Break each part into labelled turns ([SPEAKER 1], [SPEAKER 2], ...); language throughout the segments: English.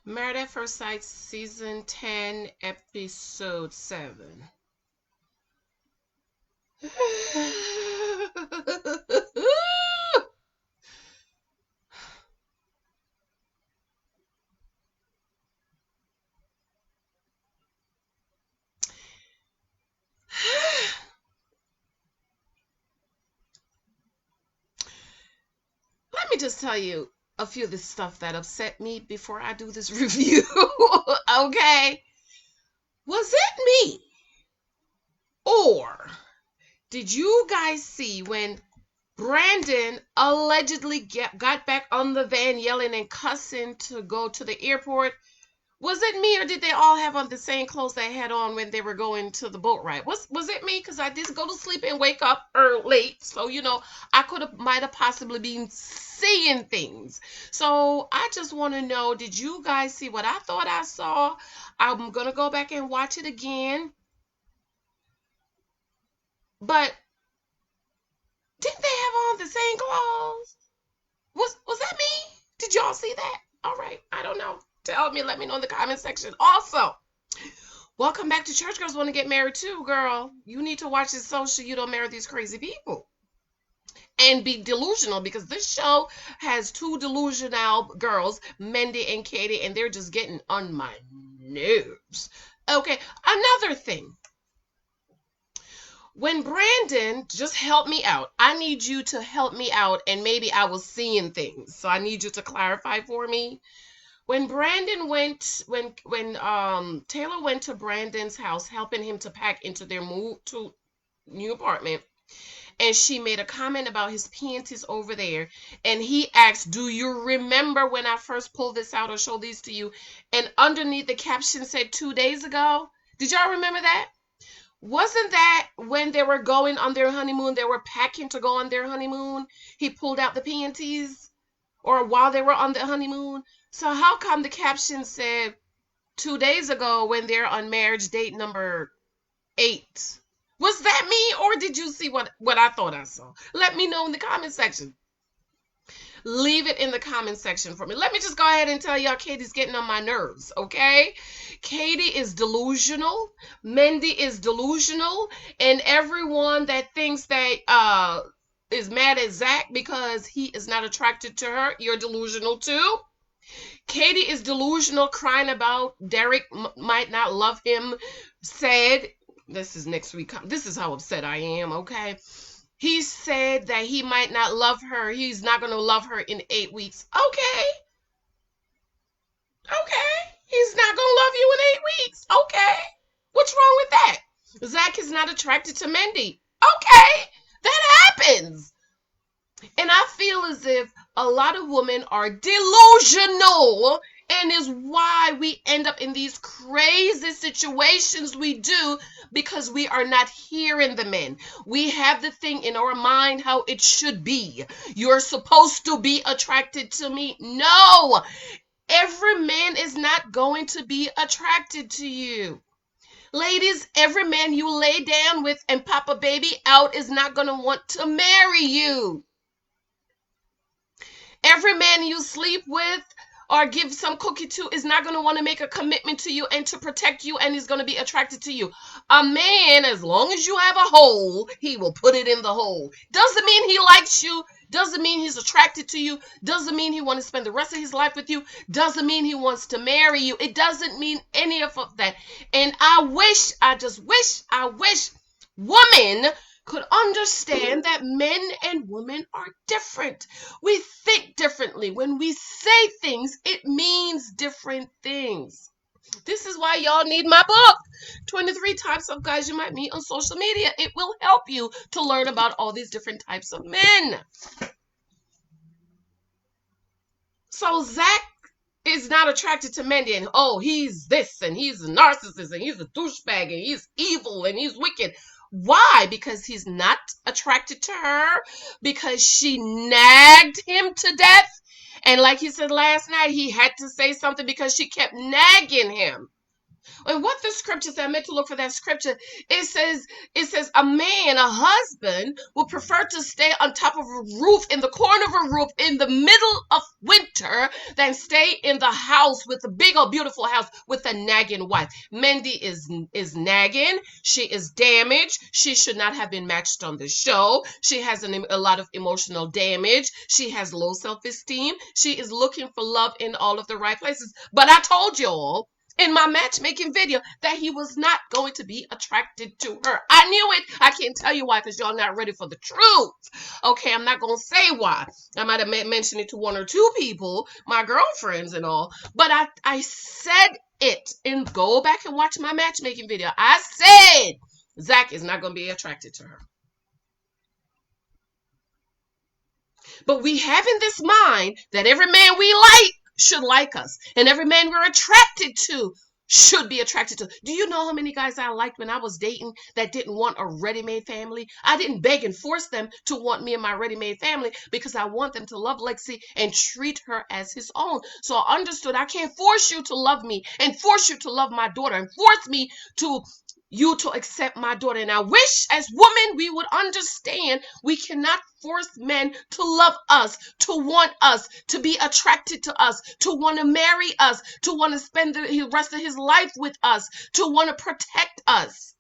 [SPEAKER 1] Married at First Sight, Season 10, Episode 7. Let me just tell you a few of the stuff that upset me before I do this review. Okay? Was it me? Or did you guys see when Brandon allegedly got back on the van yelling and cussing to go to the airport? Was it me, or did they all have on the same clothes they had on when they were going to the boat ride? Was it me? Because I did go to sleep and wake up late, so I might have possibly been seeing things. So I just want to know, did you guys see what I thought I saw? I'm gonna go back and watch it again. But didn't they have on the same clothes? Was that me? Did y'all see that? All right, I don't know. Tell me, let me know in the comment section. Also, welcome back to Church Girls Want to Get Married Too, girl. You need to watch this so you don't marry these crazy people and be delusional, because this show has two delusional girls, Mindy and Katie, and they're just getting on my nerves. Okay, another thing. When Brandon, just help me out. I need you to help me out, and maybe I was seeing things. So I need you to clarify for me. When Brandon went, when Taylor went to Brandon's house, helping him to pack into their move to new apartment, and she made a comment about his panties over there, and he asked, "Do you remember when I first pulled this out or showed these to you?" And underneath the caption said 2 days ago. Did y'all remember that? Wasn't that when they were going on their honeymoon? They were packing to go on their honeymoon. He pulled out the panties, or while they were on the honeymoon. So how come the caption said 2 days ago when they're on marriage date number 8? Was that me, or did you see what I thought I saw? Let me know in the comment section. Leave it in the comment section for me. Let me just go ahead and tell y'all, Katie's getting on my nerves, okay? Katie is delusional. Mindy is delusional. And everyone that thinks that is mad at Zach because he is not attracted to her, you're delusional too. Katie is delusional, crying about Derek might not love him. Said, this is next week. This is how upset I am, okay? He said that he might not love her. He's not going to love her in 8 weeks. Okay. He's not going to love you in 8 weeks. Okay. What's wrong with that? Zach is not attracted to Mindy. Okay. That happens. And I feel as if a lot of women are delusional, and is why we end up in these crazy situations we do, because we are not hearing the men. We have the thing in our mind how it should be. You're supposed to be attracted to me. No, every man is not going to be attracted to you. Ladies, every man you lay down with and pop a baby out is not going to want to marry you. Every man you sleep with or give some cookie to is not going to want to make a commitment to you and to protect you, and is going to be attracted to you. A man, as long as you have a hole, he will put it in the hole. Doesn't mean he likes you. Doesn't mean he's attracted to you. Doesn't mean he wants to spend the rest of his life with you. Doesn't mean he wants to marry you. It doesn't mean any of that. And I just wish women could understand that men and women are different. We think differently. When we say things, it means different things. This is why y'all need my book, 23 Types of Guys You Might Meet on Social Media. It will help you to learn about all these different types of men. So Zach is not attracted to Mindy, and he's this, and he's a narcissist, and he's a douchebag, and he's evil, and he's wicked. Why? Because he's not attracted to her, because she nagged him to death. And like he said last night, he had to say something because she kept nagging him. And what the scripture said, I meant to look for that scripture. It says a man, a husband, will prefer to stay on top of a roof, in the corner of a roof, in the middle of winter, than stay in the house with a big old beautiful house with a nagging wife. Mindy is nagging. She is damaged. She should not have been matched on the show. She has a lot of emotional damage. She has low self-esteem. She is looking for love in all of the right places. But I told you all in my matchmaking video that he was not going to be attracted to her. I knew it. I can't tell you why, because y'all not ready for the truth. Okay, I'm not going to say why. I might have mentioned it to one or two people, my girlfriends and all, but I said it. And go back and watch my matchmaking video. I said Zach is not going to be attracted to her. But we have in this mind that every man we like should like us, and every man we're attracted to should be attracted to. Do you know how many guys I liked when I was dating that didn't want a ready-made family? I didn't beg and force them to want me and my ready-made family, because I want them to love Lexi and treat her as his own. So I understood I can't force you to love me and force you to love my daughter and force me to you to accept my daughter. And I wish as women we would understand we cannot force men to love us, to want us, to be attracted to us, to want to marry us, to want to spend the rest of his life with us, to want to protect us.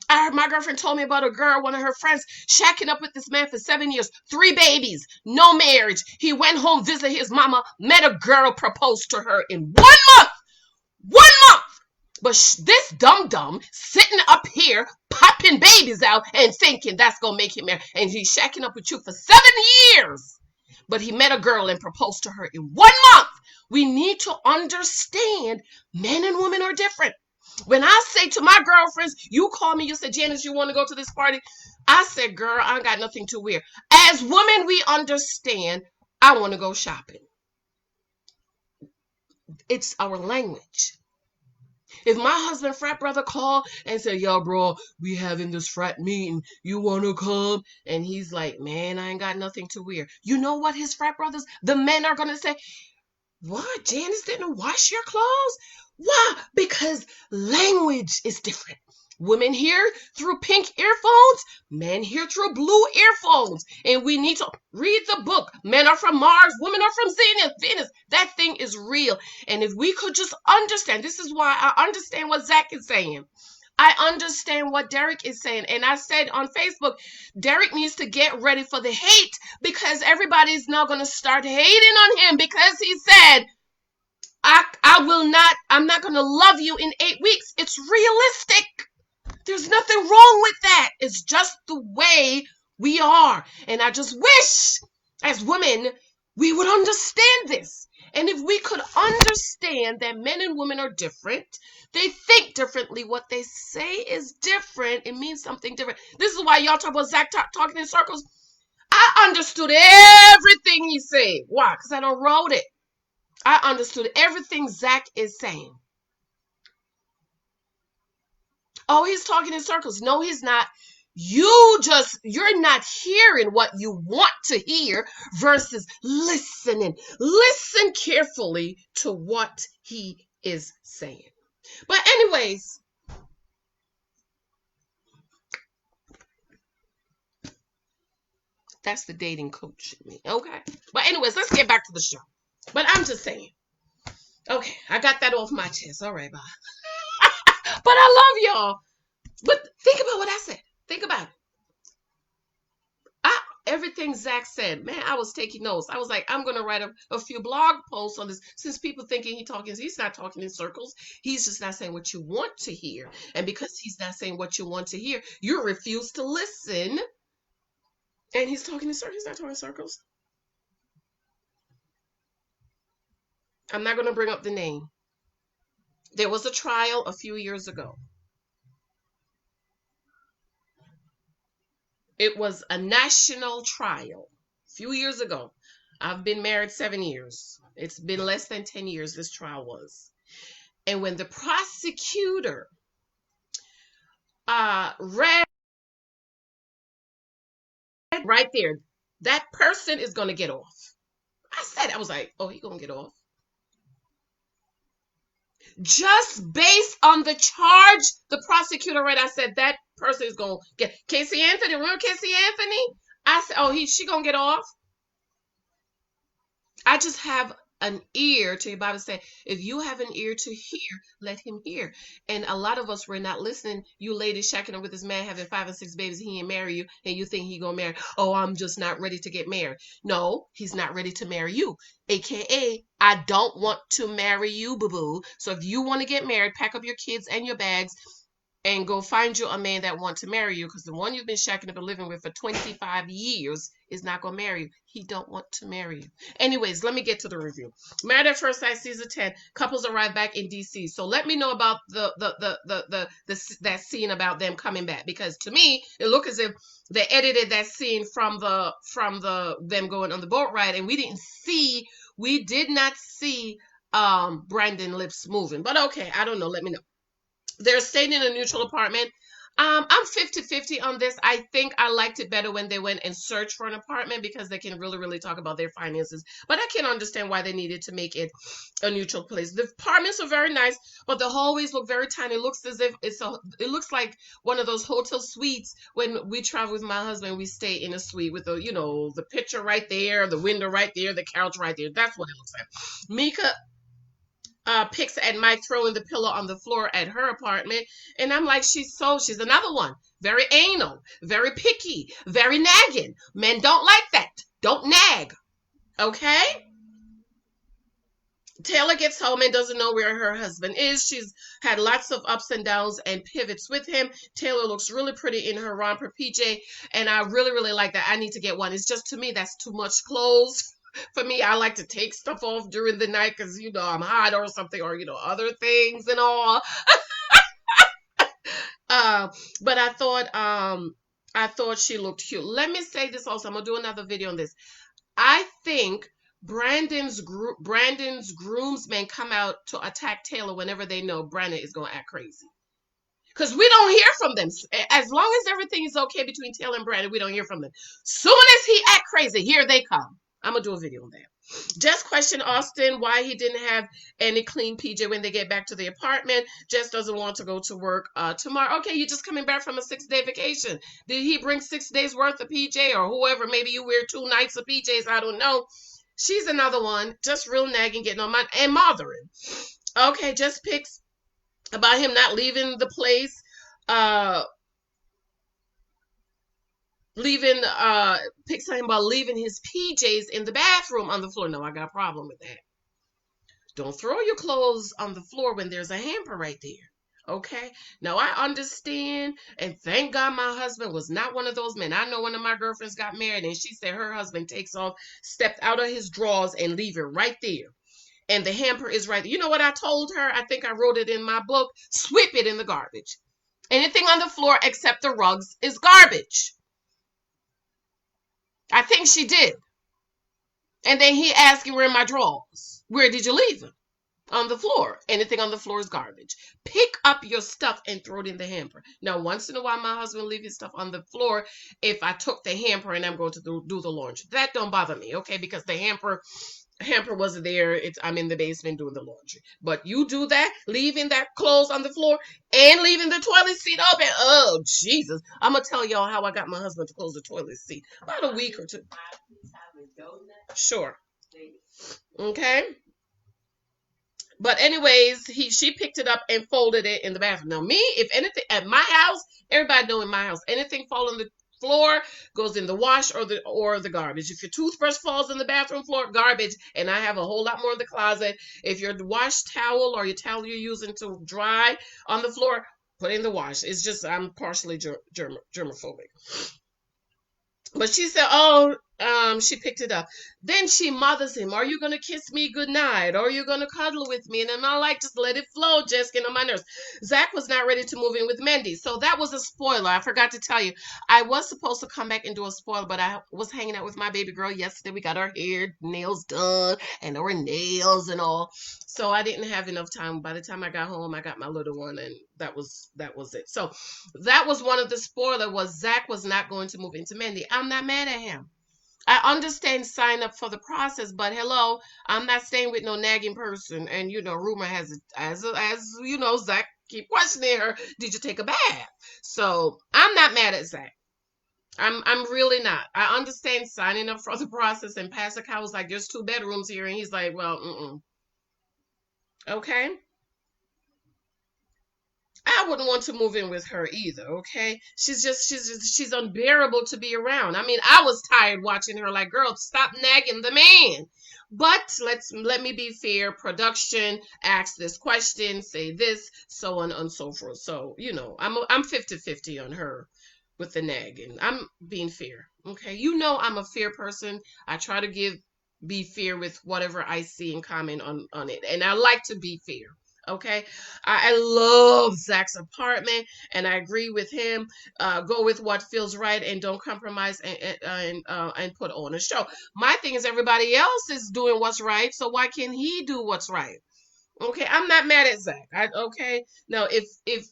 [SPEAKER 1] I heard my girlfriend told me about a girl, one of her friends, shacking up with this man for 7 years, 3 babies, no marriage. He went home, visited his mama, met a girl, proposed to her in 1 month. 1 month. But this dum-dum sitting up here popping babies out and thinking that's going to make him marry. And he's shacking up with you for 7 years. But he met a girl and proposed to her in 1 month. We need to understand men and women are different. When I say to my girlfriends, you call me, you say, Janice, you want to go to this party? I said, girl, I ain't got nothing to wear. As women, we understand I want to go shopping. It's our language. If my husband frat brother call and say, yo, bro, we having this frat meeting, you want to come? And he's like, man, I ain't got nothing to wear. You know what his frat brothers, the men are going to say? What? Janice didn't wash your clothes? Why? Because language is different. Women hear through pink earphones, men hear through blue earphones. And we need to read the book. Men are from Mars, women are from Venus. That thing is real. And if we could just understand, this is why I understand what Zach is saying. I understand what Derek is saying. And I said on Facebook, Derek needs to get ready for the hate, because everybody's now going to start hating on him because he said, I'm not going to love you in 8 weeks. It's realistic. There's nothing wrong with that. It's just the way we are. And I just wish as women, we would understand this. And if we could understand that men and women are different, they think differently, what they say is different, it means something different. This is why y'all talk about Zach talking in circles. I understood everything he said. Why? Because I don't wrote it. I understood everything Zach is saying. Oh, he's talking in circles. No, he's not. You're not hearing what you want to hear versus listening. Listen carefully to what he is saying. But anyways, that's the dating coach in me. Okay. But anyways, let's get back to the show. But I'm just saying. Okay, I got that off my chest. All right, bye. But I love y'all. But think about what I said. Think about it. Everything Zach said, man, I was taking notes. I was like, I'm going to write a few blog posts on this, since people thinking he's not talking in circles. He's just not saying what you want to hear. And because he's not saying what you want to hear, you refuse to listen. And he's talking in circles. He's not talking in circles. I'm not going to bring up the name. There was a trial a few years ago. It was a national trial a few years ago. I've been married 7 years. It's been less than 10 years this trial was. And when the prosecutor read right there, that person is going to get off. I was like, oh, he's going to get off. Just based on the charge the prosecutor read, I said that person is gonna get Casey Anthony. Remember Casey Anthony? I said, oh, she gonna get off. I just have an ear to your Bible say, if you have an ear to hear, let him hear. And a lot of us were not listening. You ladies shacking up with this man having 5 and 6 babies, he ain't marry you, and you think he gonna marry. Oh, I'm just not ready to get married. No, he's not ready to marry you. AKA, I don't want to marry you, boo-boo. So if you want to get married, pack up your kids and your bags and go find you a man that wants to marry you, because the one you've been shacking up and living with for 25 years is not going to marry you. He don't want to marry you. Anyways, let me get to the review. Married at First Sight season 10. Couples arrive back in DC. So let me know about that scene about them coming back, because to me it looked as if they edited that scene from them going on the boat ride, and we did not see Brandon lips moving. But okay, I don't know. Let me know. They're staying in a neutral apartment. I'm 50-50 on this. I think I liked it better when they went and searched for an apartment, because they can really, really talk about their finances. But I can understand why they needed to make it a neutral place. The apartments are very nice, but the hallways look very tiny. It looks as if it looks like one of those hotel suites. When we travel with my husband, we stay in a suite with the picture right there, the window right there, the couch right there. That's what it looks like. Mika picks at Mike throwing the pillow on the floor at her apartment, and I'm like, she's another one, very anal, very picky, very nagging. Men don't like that. Don't nag, okay? Taylor gets home and doesn't know where her husband is. She's had lots of ups and downs and pivots with him. Taylor looks really pretty in her romper PJ, and I really, really like that. I need to get one. It's just, to me, that's too much clothes. For me, I like to take stuff off during the night because, I'm hot or something, or, other things and all. But I thought she looked cute. Let me say this also. I'm going to do another video on this. I think Brandon's groomsmen come out to attack Taylor whenever they know Brandon is going to act crazy. Because we don't hear from them. As long as everything is okay between Taylor and Brandon, we don't hear from them. Soon as he act crazy, here they come. I'm going to do a video on that. Jess questioned Austin why he didn't have any clean PJ when they get back to the apartment. Jess doesn't want to go to work tomorrow. Okay, you're just coming back from a 6-day vacation. Did he bring 6 days worth of PJ, or whoever? Maybe you wear 2 nights of PJs. I don't know. She's another one, just real nagging, getting on my and mothering. Okay, Jess picks about him not leaving the place. Picks him about leaving his PJs in the bathroom on the floor. No, I got a problem with that. Don't throw your clothes on the floor when there's a hamper right there. Okay? Now, I understand, and thank God my husband was not one of those men. I know one of my girlfriends got married, and she said her husband stepped out of his drawers and leave it right there. And the hamper is right there. You know what I told her? I think I wrote it in my book. Sweep it in the garbage. Anything on the floor except the rugs is garbage. I think she did. And then he asked you, where are my drawers? Where did you leave them? On the floor. Anything on the floor is garbage. Pick up your stuff and throw it in the hamper. Now, once in a while, my husband leaves his stuff on the floor if I took the hamper and I'm going to do the laundry. That don't bother me, okay? Because the hamper wasn't there. I'm in the basement doing the laundry. But you do that, leaving that clothes on the floor and leaving the toilet seat open. Oh, Jesus. I'm going to tell y'all how I got my husband to close the toilet seat. About a week or two. Sure. Okay. But anyways, she picked it up and folded it in the bathroom. Now, me, if anything, at my house, everybody know in my house, anything fall on the floor goes in the wash or the garbage. If your toothbrush falls in the bathroom floor, garbage. And I have a whole lot more in the closet. If your wash towel or your towel you're using to dry on the floor, put it in the wash. It's just I'm partially germophobic. But she said, she picked it up. Then she mothers him. Are you going to kiss me goodnight? Or are you going to cuddle with me? And I'm like, just let it flow, just get on my nerves. Zach was not ready to move in with Mindy. So that was a spoiler. I forgot to tell you. I was supposed to come back and do a spoiler, but I was hanging out with my baby girl yesterday. We got our hair, nails done, and our nails and all. So I didn't have enough time. By the time I got home, I got my little one, and that was it. So that was one of the spoilers, was Zach was not going to move into Mindy. I'm not mad at him. I understand sign up for the process, but hello, I'm not staying with no nagging person. And rumor has it as Zach keep questioning her. Did you take a bath? So I'm not mad at Zach. I'm really not. I understand signing up for the process, and Pastor Cow was like, "There's 2 bedrooms here," and he's like, "Well, okay." I wouldn't want to move in with her either, okay? She's unbearable to be around. I mean, I was tired watching her like, girl, stop nagging the man. But let me be fair. Production ask this question, say this, so on and so forth. So, I'm 50-50 on her with the nagging. I'm being fair. Okay. I'm a fair person. I try to be fair with whatever I see and comment on it. And I like to be fair. Okay, I love Zach's apartment, and I agree with him. Go with what feels right, and don't compromise, and put on a show. My thing is, everybody else is doing what's right, so why can't he do what's right? Okay, I'm not mad at Zach. Okay, no, if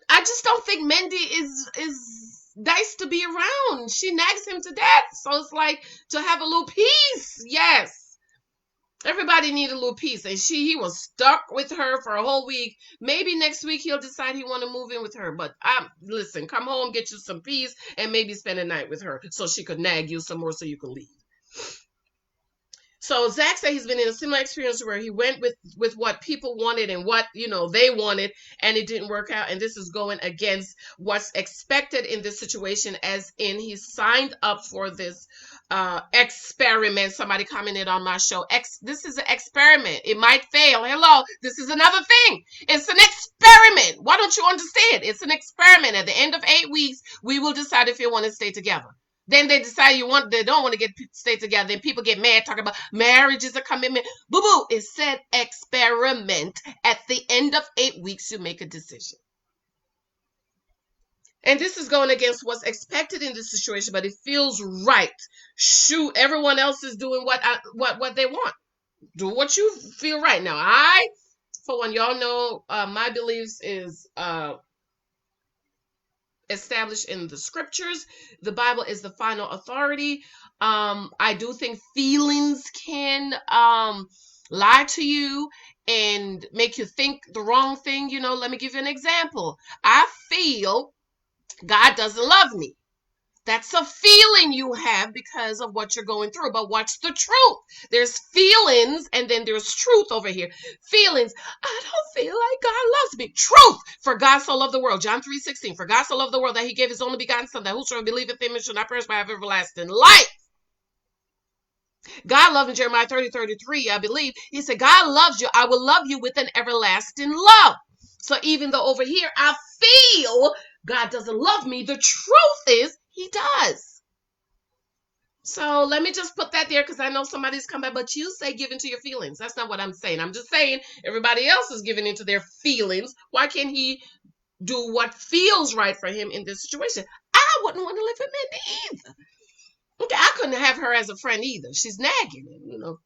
[SPEAKER 1] I just don't think Mindy is nice to be around. She nags him to death, so it's like to have a little peace. Yes. Everybody need a little peace, and he was stuck with her for a whole week. Maybe next week he'll decide he want to move in with her. But listen, come home, get you some peace, and maybe spend a night with her so she could nag you some more so you can leave. So Zach said he's been in a similar experience where he went with what people wanted and what they wanted, and it didn't work out. And this is going against what's expected in this situation, as in he signed up for this experiment. Somebody commented on my show. This is an experiment. It might fail. Hello, this is another thing. It's an experiment. Why don't you understand? It's an experiment. At the end of 8 weeks, we will decide if you want to stay together. Then they decide they don't want to stay together. Then people get mad talking about marriage is a commitment. Boo boo. It said experiment. At the end of 8 weeks, you make a decision. And this is going against what's expected in this situation, but it feels right. Shoot, everyone else is doing what they want. Do what you feel right. Now, for one, y'all know my beliefs is established in the scriptures. The Bible is the final authority. I do think feelings can lie to you and make you think the wrong thing. Let me give you an example. I feel God doesn't love me. That's a feeling you have because of what you're going through. But what's the truth? There's feelings and then there's truth over here. Feelings. I don't feel like God loves me. Truth. For God so loved the world. John 3:16. For God so loved the world that he gave his only begotten son, that whosoever believeth in him shall not perish but have everlasting life. God loved in Jeremiah 30:33, I believe. He said, God loves you. I will love you with an everlasting love. So even though over here I feel God doesn't love me, the truth is he does. So let me just put that there, because I know somebody's coming, but you say give into your feelings. That's not what I'm saying. I'm just saying everybody else is giving into their feelings. Why can't he do what feels right for him in this situation? I wouldn't want to live with Mindy either. Okay, I couldn't have her as a friend either. She's nagging,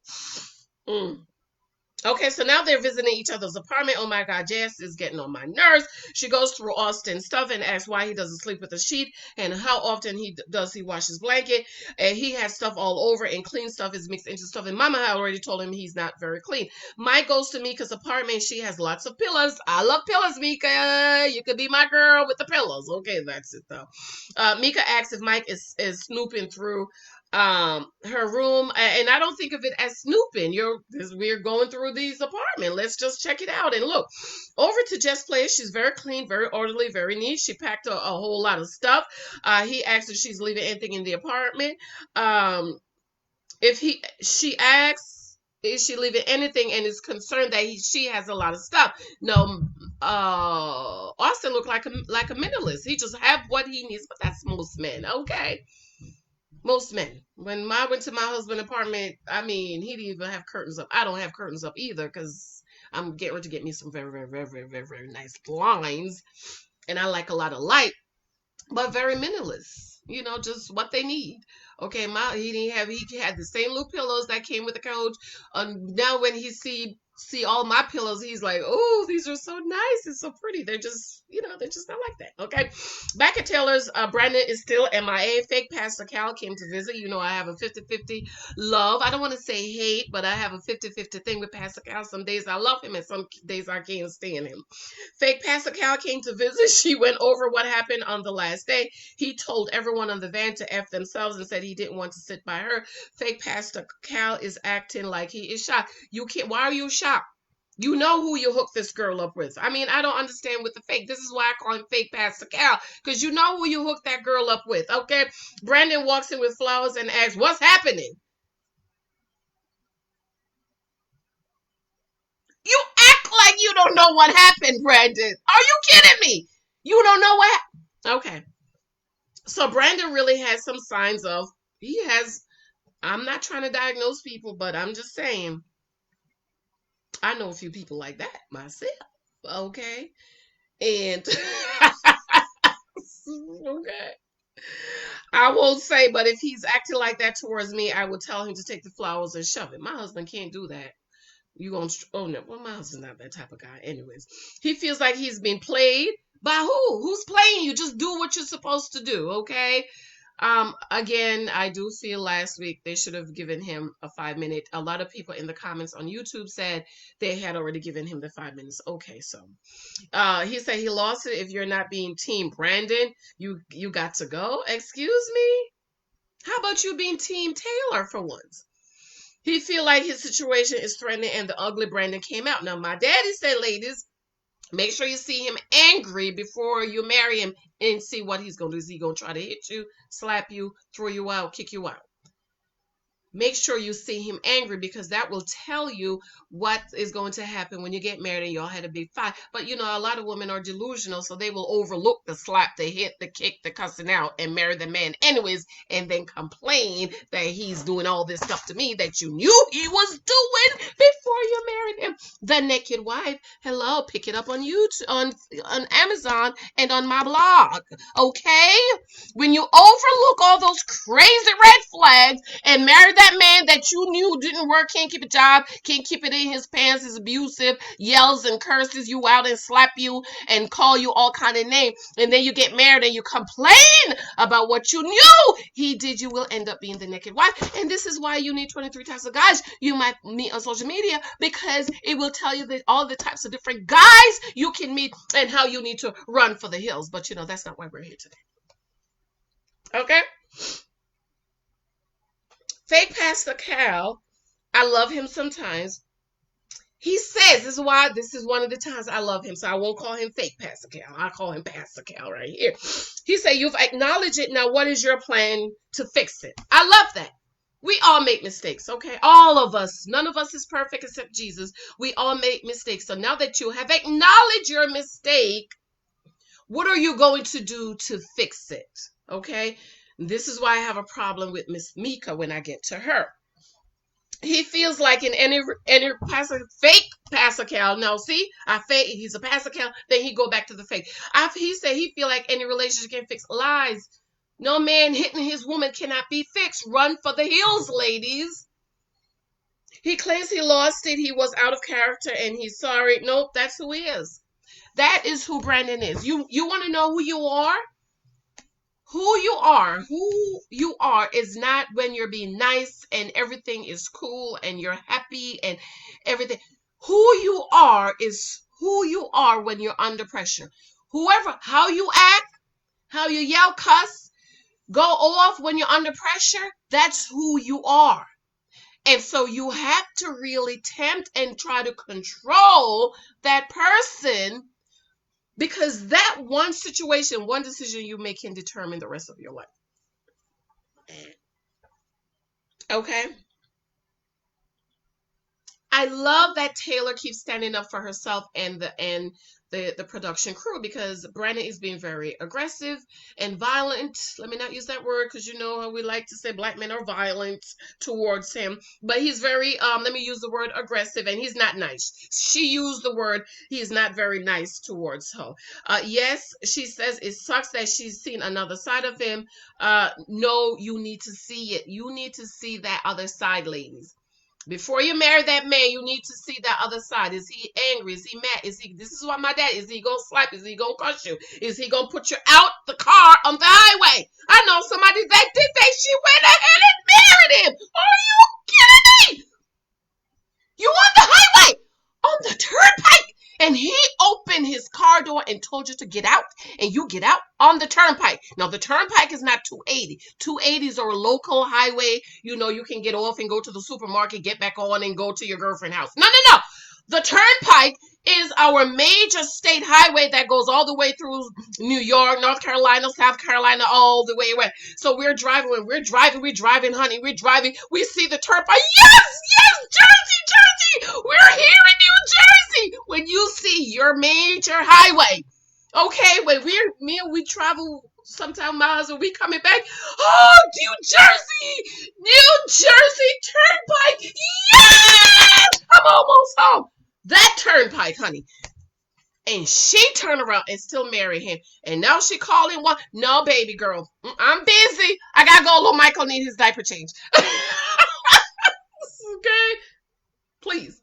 [SPEAKER 1] Okay, so now they're visiting each other's apartment. Oh my God, Jess is getting on my nerves. She goes through Austin's stuff and asks why he doesn't sleep with a sheet and how often he wash his blanket. And he has stuff all over, and clean stuff is mixed into stuff. And Mama had already told him he's not very clean. Mike goes to Mika's apartment. She has lots of pillows. I love pillows, Mika. You could be my girl with the pillows. Okay, that's it though. Mika asks if Mike is snooping through her room, and I don't think of it as snooping. We're going through these apartment. Let's just check it out and look. Over to Jess' place. She's very clean, very orderly, very neat. She packed a whole lot of stuff. He asks if she's leaving anything in the apartment. She asks, is she leaving anything, and is concerned that she has a lot of stuff. No, Austin looked like a minimalist. He just have what he needs, but that's most men, okay? Most men. When I went to my husband's apartment, I mean, he didn't even have curtains up. I don't have curtains up either, because I'm getting ready to get me some very, very, very, very, very, very nice blinds. And I like a lot of light, but very minimalist. Just what they need. Okay, he had the same little pillows that came with the couch. Now when he see see all my pillows. He's like, oh, these are so nice. It's so pretty. They're just, they're just not like that. Okay. Back at Taylor's, Brandon is still MIA. Fake Pastor Cal came to visit. I have a 50-50 love. I don't want to say hate, but I have a 50-50 thing with Pastor Cal. Some days I love him and some days I can't stand him. Fake Pastor Cal came to visit. She went over what happened on the last day. He told everyone on the van to F themselves and said he didn't want to sit by her. Fake Pastor Cal is acting like he is shocked. You can't. Why are you shocked? You know who you hooked this girl up with. I mean, I don't understand with the fake. This is why I call him Fake Pastor Cal, because you know who you hooked that girl up with, okay? Brandon walks in with flowers and asks, what's happening? You act like you don't know what happened, Brandon. Are you kidding me? You don't know what happened? Okay. So Brandon really has some signs of, I'm not trying to diagnose people, but I'm just saying, I know a few people like that myself, okay? And, okay. I won't say, but if he's acting like that towards me, I would tell him to take the flowers and shove it. My husband can't do that. Oh no, well, my husband's not that type of guy. Anyways, he feels like he's been played. By who? Who's playing you? Just do what you're supposed to do, okay? Again, I do feel last week they should have given him a 5-minute. A lot of people in the comments on YouTube said they had already given him the 5 minutes. Okay, so he said he lost it. If you're not being team Brandon, you got to go. Excuse me? How about you being team Taylor for once? He feel like his situation is threatening and the ugly Brandon came out. Now, my daddy said, ladies, make sure you see him angry before you marry him and see what he's going to do. Is he going to try to hit you, slap you, throw you out, kick you out? Make sure you see him angry, because that will tell you what is going to happen when you get married and y'all had a big fight. But a lot of women are delusional, so they will overlook the slap, the hit, the kick, the cussing out, and marry the man anyways, and then complain that he's doing all this stuff to me that you knew he was doing before you married him. The Naked Wife. Hello, pick it up on YouTube, on Amazon, and on my blog. Okay? When you overlook all those crazy red flags and marry that man that you knew didn't work, can't keep a job, can't keep it in his pants, is abusive, yells and curses you out and slap you and call you all kind of names, and then you get married and you complain about what you knew he did, you will end up being the naked wife. And this is why you need 23 types of guys you might meet on social media, because it will tell you that all the types of different guys you can meet and how you need to run for the hills. But that's not why we're here today. Okay? Fake Pastor Cal, I love him sometimes. He says, this is one of the times I love him, so I won't call him Fake Pastor Cal. I'll call him Pastor Cal right here. He said, you've acknowledged it. Now, what is your plan to fix it? I love that. We all make mistakes, okay? All of us. None of us is perfect except Jesus. We all make mistakes. So now that you have acknowledged your mistake, what are you going to do to fix it? Okay? This is why I have a problem with Miss Mika when I get to her. He feels like in any fake Pastor Cal. No, see, he's a Pastor Cal. Then he go back to the fake. He said he feel like any relationship can fix lies. No man hitting his woman cannot be fixed. Run for the hills, ladies. He claims he lost it. He was out of character and he's sorry. Nope, that's who he is. That is who Brandon is. You want to know who you are? Who you are is not when you're being nice and everything is cool and you're happy and everything. Who you are is who you are when you're under pressure. How you act, how you yell, cuss, go off when you're under pressure, that's who you are. And so you have to really tempt and try to control that person, because that one situation, one decision you make can determine the rest of your life. Okay? I love that Taylor keeps standing up for herself and the production crew, because Brandon is being very aggressive and violent. Let me not use that word, because you know how we like to say black men are violent towards him. But he's very, let me use the word aggressive, and he's not nice. She used the word, he is not very nice towards her. Yes, she says it sucks that she's seen another side of him. No, you need to see it. You need to see that other side, ladies. Before you marry that man, you need to see that other side. Is he angry? Is he mad? This is what my dad, is he gonna slap? Is he gonna cuss you? Is he gonna put you out the car on the highway? I know somebody that did that. She went ahead and married him. Are you kidding me? You on the highway, on the turnpike, and he opened his car door and told you to get out, and you get out on the turnpike. Now, the turnpike is not 280. 280s are a local highway. You know, you can get off and go to the supermarket, get back on, and go to your girlfriend's house. No, no, no. The turnpike is our major state highway that goes all the way through New York, North Carolina, South Carolina, all the way away. So we're driving, honey. We're driving. We see the turnpike. Yes, yes, Jersey. We're here in New Jersey. When you see your major highway, okay, when we travel. Sometimes my husband, we coming back. Oh, New Jersey Turnpike. Yes, I'm almost home. That turnpike, honey. And she turned around and still married him. And now she calling one. No, baby girl. I'm busy. I gotta go. Little Michael need his diaper change. Okay? Please.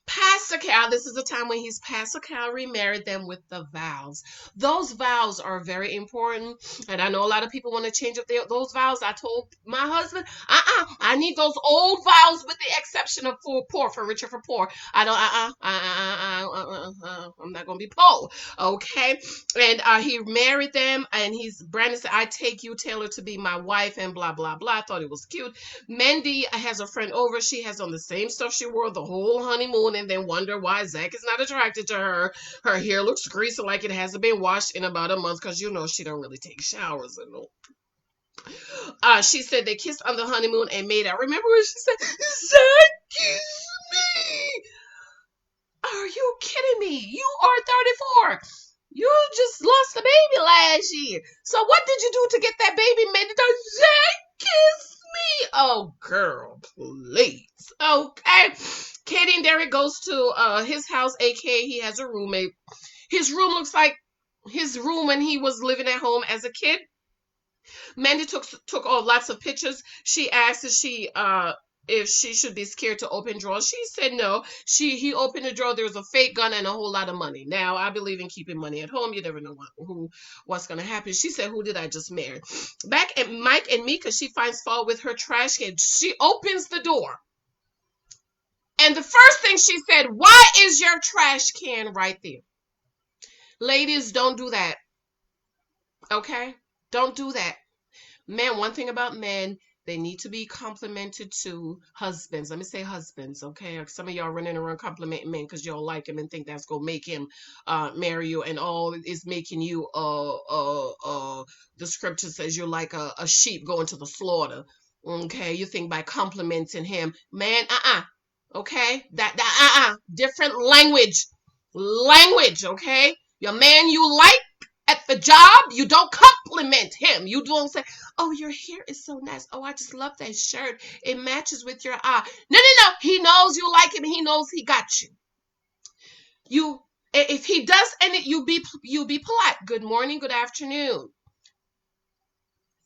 [SPEAKER 1] Pastor Cal, this is the time when Pastor Cal remarried them with the vows. Those vows are very important, and I know a lot of people want to change up those vows. I told my husband, I need those old vows with the exception of for poor, for richer, for poor. I don't, I'm not going to be poor, okay? And he married them, and Brandon said, I take you, Taylor, to be my wife, and blah, blah, blah. I thought it was cute. Mindy has a friend over. She has on the same stuff she wore the whole honeymoon, and then wonder why Zach is not attracted to her. Her hair looks greasy like it hasn't been washed in about a month, because you know she don't really take showers and all. She said they kissed on the honeymoon and made out. Remember when she said, Zach kissed me? Are you kidding me? You are 34. You just lost a baby last year. So what did you do to get that baby made? Zach kissed me. Oh, girl, please. Okay. Katie and Derek goes to his house, aka he has a roommate. His room looks like his room when he was living at home as a kid. Mindy took lots of pictures. She asked if she should be scared to open drawers. She said no. He opened a drawer. There was a fake gun and a whole lot of money. Now, I believe in keeping money at home. You never know what's going to happen. She said, who did I just marry? Back at Mike and Mika, she finds fault with her trash can. She opens the door. And the first thing she said, why is your trash can right there? Ladies, don't do that. Okay? Don't do that. Men, one thing about men, they need to be complimented to husbands. Let me say husbands, okay? Some of y'all running around complimenting men because y'all like him and think that's going to make him marry you, and all is making you, the scripture says you're like a sheep going to the slaughter, okay? You think by complimenting him, man, okay? Different language, okay? Your man you like at the job, you don't compliment him. You don't say, oh, your hair is so nice. Oh, I just love that shirt. It matches with your eye. No. He knows you like him. He knows he got you. If he does any, you be polite. Good morning, good afternoon.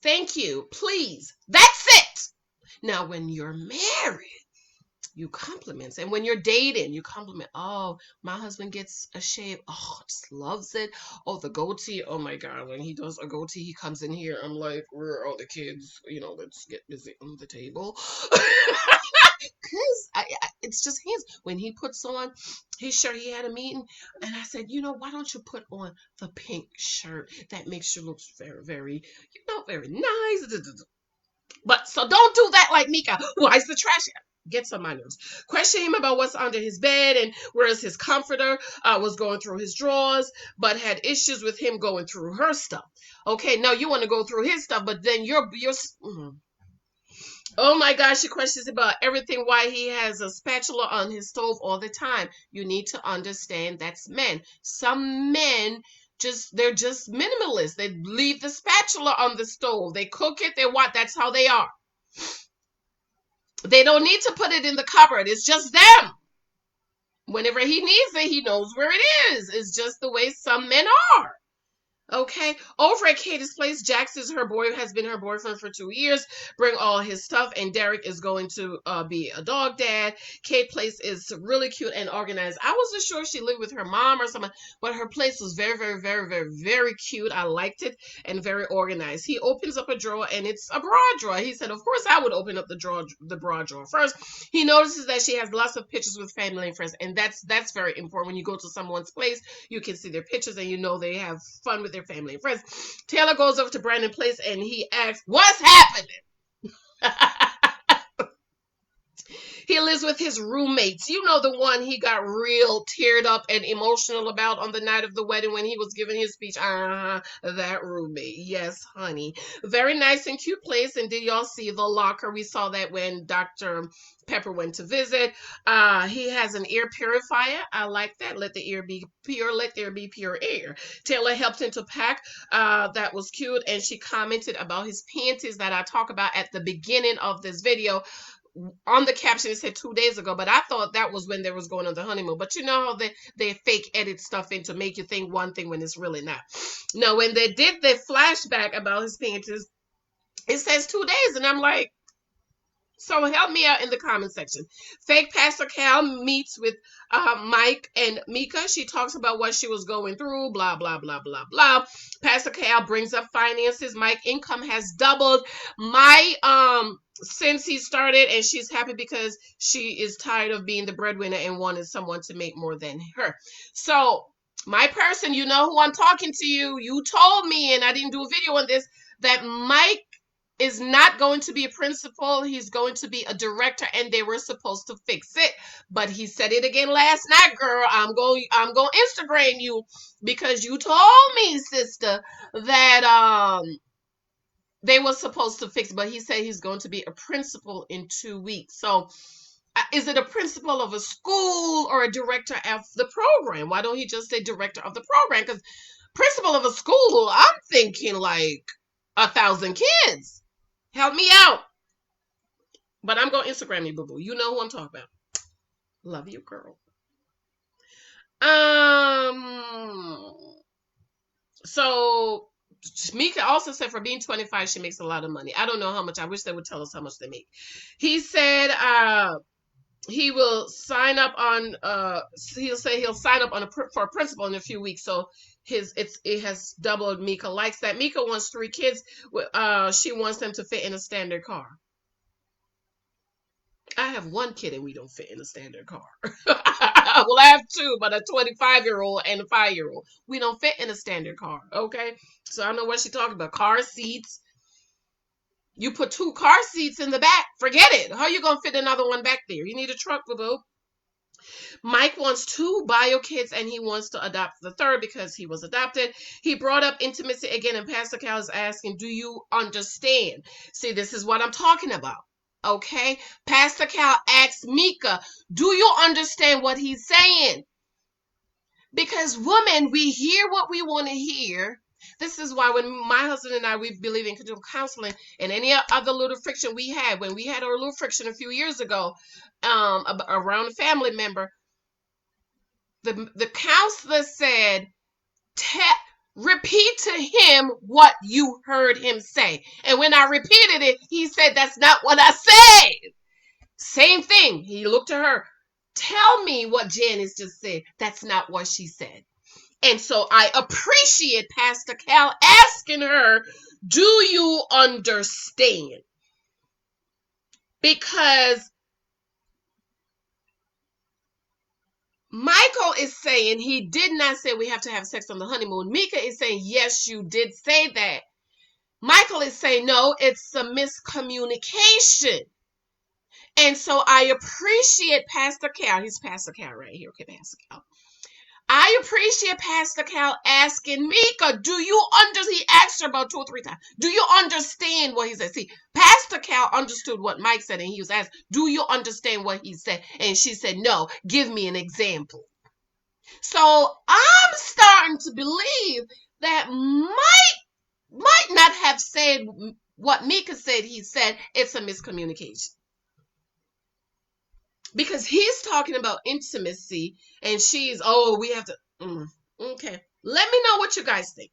[SPEAKER 1] Thank you, please. That's it. Now, when you're married, you compliment. And when you're dating, you compliment. Oh, my husband gets a shave. Oh, just loves it. Oh, the goatee. Oh my God, when he does a goatee, he comes in here. I'm like, where are all the kids? Let's get busy on the table. Because it's just his. When he puts on his shirt, he had a meeting, and I said, why don't you put on the pink shirt? That makes you look very, very, very nice. But so don't do that like Mika. Why is the trash? Gets on my nerves. Question him about what's under his bed and whereas his comforter was going through his drawers, but had issues with him going through her stuff. Okay, now you want to go through his stuff, but then you're oh my gosh, she questions about everything, why he has a spatula on his stove all the time. You need to understand that's men. Some men they're just minimalists. They leave the spatula on the stove. They cook it, that's how they are. They don't need to put it in the cupboard. It's just them. Whenever he needs it, he knows where it is. It's just the way some men are. Okay, over at Katie's place, Jax is has been her boyfriend for 2 years. Bring all his stuff, and Derek is going to be a dog dad. Kate place is really cute and organized. I wasn't sure she lived with her mom or something, but her place was very, very, very, very, very cute. I liked it and very organized. He opens up a drawer and it's a bra drawer. He said, "Of course, I would open up the bra drawer first." He notices that she has lots of pictures with family and friends, and that's very important. When you go to someone's place, you can see their pictures and you know they have fun with their family and friends. Taylor goes over to Brandon's place and he asks, "What's happening?" He lives with his roommates. You know, the one he got real teared up and emotional about on the night of the wedding when he was giving his speech. That roommate. Yes, honey. Very nice and cute place. And did y'all see the locker? We saw that when Dr. Pepper went to visit. He has an air purifier. I like that. Let the air be pure. Let there be pure air. Taylor helped him to pack. That was cute. And she commented about his panties that I talk about at the beginning of this video. On the caption, it said 2 days ago, but I thought that was when they was going on the honeymoon. But you know how they fake edit stuff in to make you think one thing when it's really not. No, when they did the flashback about his panties, it says 2 days, and I'm like, so help me out in the comment section. Fake Pastor Cal meets with Mike and Mika. She talks about what she was going through, blah, blah, blah, blah, blah. Pastor Cal brings up finances. Mike's income has doubled. Since he started, and she's happy because she is tired of being the breadwinner and wanted someone to make more than her. So, my person, you know who I'm talking to you. You told me, and I didn't do a video on this, that Mike is not going to be a principal. He's going to be a director, and they were supposed to fix it. But he said it again last night, girl. I'm going Instagram you because you told me, sister, that they were supposed to fix it. But he said he's going to be a principal in 2 weeks. So is it a principal of a school or a director of the program? Why don't he just say director of the program? Because principal of a school, I'm thinking like 1,000 kids. Help me out. But I'm going to Instagram you, boo-boo. You know who I'm talking about. Love you, girl. So Mika also said for being 25, she makes a lot of money. I don't know how much. I wish they would tell us how much they make. He said he will sign up on he'll sign up on for a principal in a few weeks. So it has doubled. Mika likes that. Mika wants 3 kids. She wants them to fit in a standard car. I have 1 kid and we don't fit in a standard car. Well, I have 2, but a 25-year-old and a 5-year-old. We don't fit in a standard car, okay? So I don't know what she's talking about. Car seats. You put 2 car seats in the back. Forget it. How are you going to fit another one back there? You need a truck, boo-boo. Mike wants 2 bio kids and he wants to adopt the 3rd because he was adopted. He brought up intimacy again, and Pastor Cal is asking, do you understand? See, this is what I'm talking about. Okay? Pastor Cal asks Mika, do you understand what he's saying? Because women, we hear what we want to hear. This is why when my husband and I, we believe in conjugal counseling, and any other little friction we had, when we had our little friction a few years ago around a family member, the counselor said, repeat to him what you heard him say. And when I repeated it, he said, that's not what I said. Same thing. He looked at her. Tell me what Janice just said. That's not what she said. And so I appreciate Pastor Cal asking her, do you understand? Because Michael is saying he did not say we have to have sex on the honeymoon. Mika is saying, yes, you did say that. Michael is saying, no, it's a miscommunication. And so I appreciate Pastor Cal. He's Pastor Cal right here. Okay, Pastor Cal. I appreciate Pastor Cal asking Mika, do you understand? He asked her about 2 or 3 times. Do you understand what he said? See, Pastor Cal understood what Mike said, and he was asked, do you understand what he said? And she said, no, give me an example. So I'm starting to believe that Mike might not have said what Mika said he said. It's a miscommunication. Because he's talking about intimacy and she's, we have to, okay. Let me know what you guys think.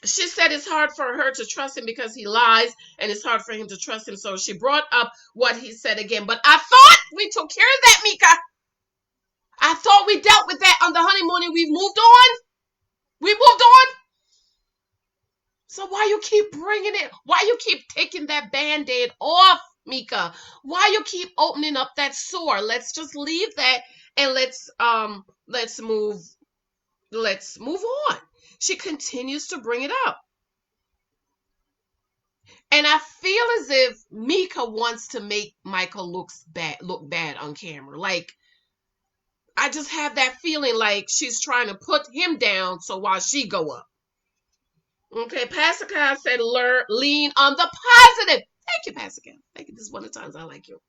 [SPEAKER 1] She said it's hard for her to trust him because he lies, and it's hard for him to trust him. So she brought up what he said again. But I thought we took care of that, Mika. I thought we dealt with that on the honeymoon and we've moved on. We moved on. So why you keep bringing it? Why you keep taking that Band-Aid off, Mika? Why you keep opening up that sore? Let's just leave that and let's move on. She continues to bring it up. And I feel as if Mika wants to make Michael look bad on camera. Like, I just have that feeling like she's trying to put him down so while she go up. Okay, Pascal said lean on the positive. Thank you, Pascal. Thank you. This is one of the times I like you.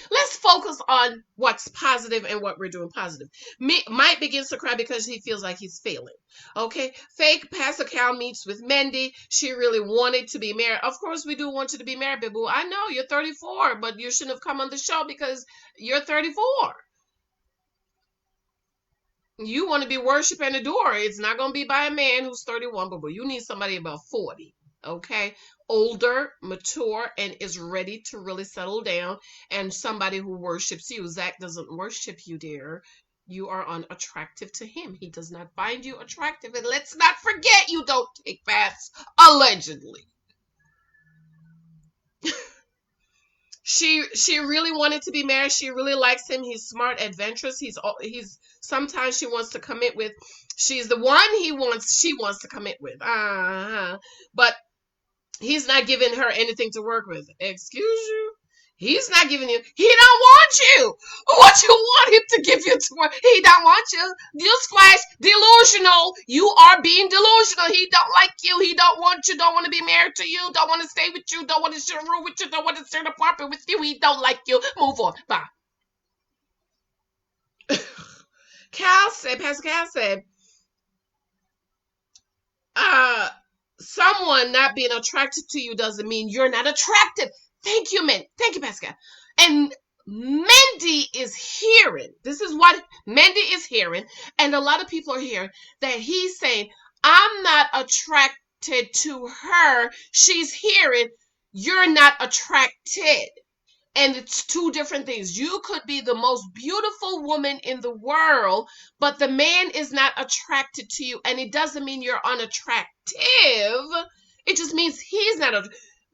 [SPEAKER 1] Let's focus on what's positive and what we're doing positive. Mike begins to cry because he feels like he's failing. Okay, fake Pascal meets with Mindy. She really wanted to be married. Of course, we do want you to be married, boo. I know you're 34, but you shouldn't have come on the show because you're 34. You want to be worship and adore. It's not going to be by a man who's 31, but you need somebody about 40. Okay, older, mature, and is ready to really settle down, and somebody who worships you. Zach doesn't worship you, dear. You are unattractive to him. He does not find you attractive, and let's not forget you don't take baths, allegedly. She really wanted to be married. She really likes him. He's smart, adventurous. He's sometimes she wants to commit with. She's the one she wants to commit with. But he's not giving her anything to work with. Excuse you? He's not giving you. He don't want you. What you want him to give you to work? He don't want you. Newsflash, delusional. You are being delusional. He don't like you. He don't want you. Don't want to be married to you. Don't want to stay with you. Don't want to share a room with you. Don't want to share an apartment with you. He don't like you. Move on. Bye. Pascal said, someone not being attracted to you doesn't mean you're not attractive. Thank you, Mindy. Thank you, Pascal. And Mindy is hearing. This is what Mindy is hearing. And a lot of people are hearing that he's saying, I'm not attracted to her. She's hearing, you're not attracted. And it's two different things. You could be the most beautiful woman in the world, but the man is not attracted to you. And it doesn't mean you're unattractive. It just means he's not.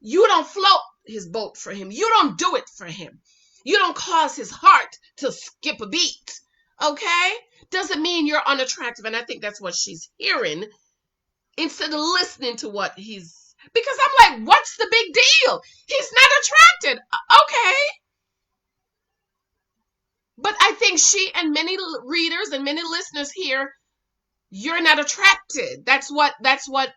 [SPEAKER 1] You don't float his boat for him. You don't do it for him. You don't cause his heart to skip a beat. Okay? Doesn't mean you're unattractive. And I think that's what she's hearing instead of listening to what he's. Because I'm like, what's the big deal? He's not attracted. Okay. But I think she and many readers and many listeners here, you're not attracted. That's what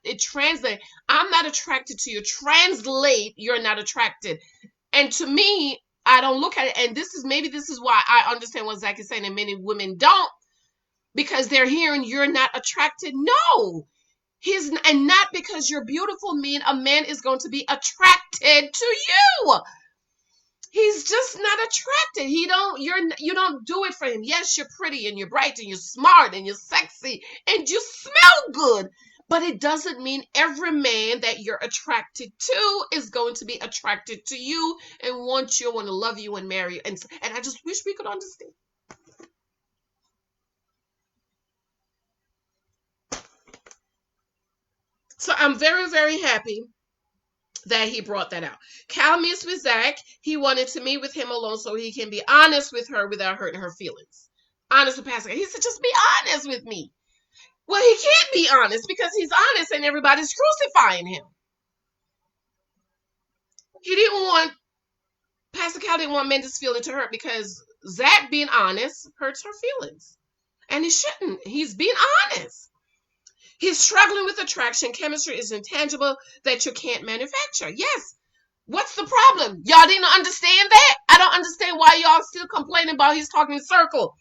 [SPEAKER 1] it translates. I'm not attracted to you. Translate, you're not attracted. And to me, I don't look at it. And this is why I understand what Zach is saying and many women don't. Because they're hearing you're not attracted. No. And not because you're beautiful mean a man is going to be attracted to you. He's just not attracted. You don't do it for him. Yes, you're pretty and you're bright and you're smart and you're sexy and you smell good. But it doesn't mean every man that you're attracted to is going to be attracted to you and want to love you and marry you. And I just wish we could understand. So I'm very, very happy that he brought that out. Cal meets with Zach. He wanted to meet with him alone so he can be honest with her without hurting her feelings. Honest with Pascal. He said, just be honest with me. Well, he can't be honest because he's honest and everybody's crucifying him. Pascal didn't want Mindy's feeling to hurt because Zach being honest hurts her feelings. And he shouldn't. He's being honest. He's struggling with attraction. Chemistry is intangible that you can't manufacture. Yes. What's the problem? Y'all didn't understand that? I don't understand why y'all still complaining about he's talking in circle.